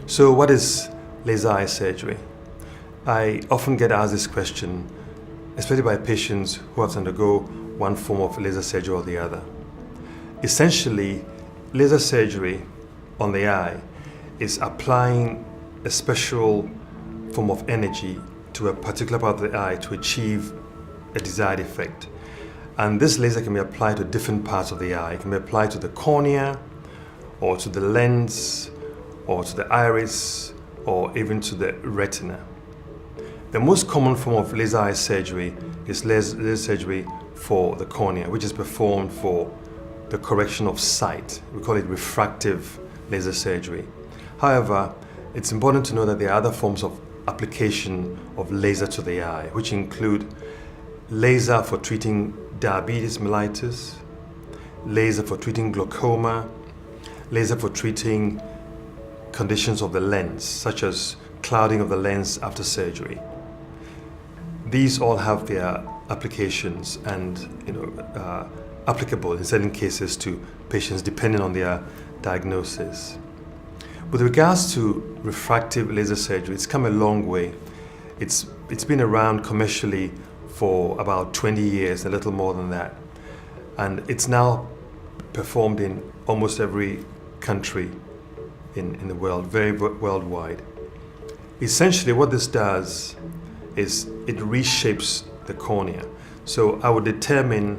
So what is laser eye surgery? I often get asked this question, especially by patients who have to undergo one form of laser surgery or the other. Essentially, laser surgery on the eye is applying a special form of energy to a particular part of the eye to achieve a desired effect. And this laser can be applied to different parts of the eye. It can be applied to the cornea, or to the lens, or to the iris, or even to the retina. The most common form of laser eye surgery is laser surgery for the cornea, which is performed for the correction of sight. We call it refractive laser surgery. However, it's important to know that there are other forms of application of laser to the eye, which include laser for treating diabetes mellitus, laser for treating glaucoma, laser for treating conditions of the lens, such as clouding of the lens after surgery. These all have their applications and applicable in certain cases to patients depending on their diagnosis. With regards to refractive laser surgery, it's come a long way. It's been around commercially for about 20 years, a little more than that. And it's now performed in almost every country in the world, very worldwide. Essentially, what this does is it reshapes the cornea. So I would determine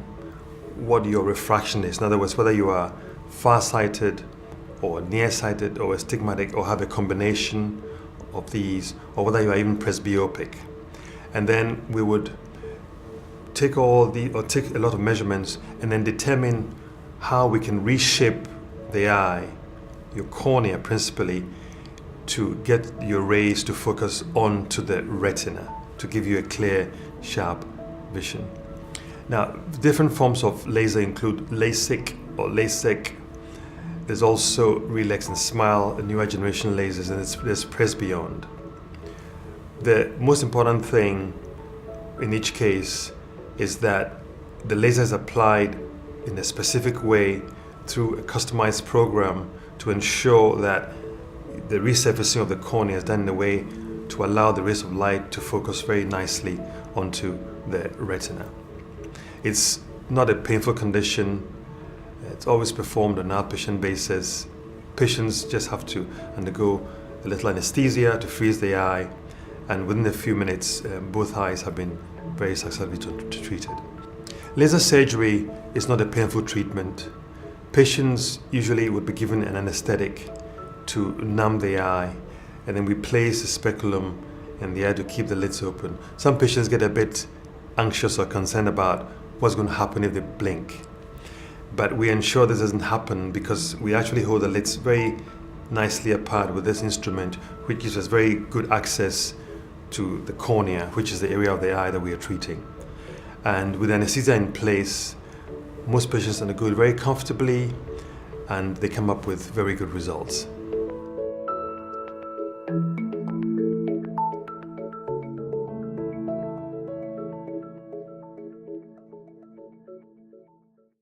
what your refraction is. In other words, whether you are farsighted or nearsighted or astigmatic or have a combination of these, or whether you are even presbyopic. And then we would take a lot of measurements and then determine how we can reshape the eye, your cornea principally, to get your rays to focus onto the retina, to give you a clear, sharp vision. Now, different forms of laser include LASIK or LASIK. There's also Relax and Smile, a newer generation lasers, and there's Presbeyond. The most important thing in each case is that the laser is applied in a specific way through a customized program to ensure that the resurfacing of the cornea is done in a way to allow the rays of light to focus very nicely onto the retina. It's not a painful condition. It's always performed on an outpatient basis. Patients just have to undergo a little anesthesia to freeze the eye, and within a few minutes, both eyes have been very successfully treated. Laser surgery is not a painful treatment. Patients usually would be given an anesthetic to numb the eye, and then we place a speculum in the eye to keep the lids open. Some patients get a bit anxious or concerned about what's going to happen if they blink. But we ensure this doesn't happen because we actually hold the lids very nicely apart with this instrument, which gives us very good access to the cornea, which is the area of the eye that we are treating. And with anesthesia in place, most patients undergo it very comfortably, and they come up with very good results.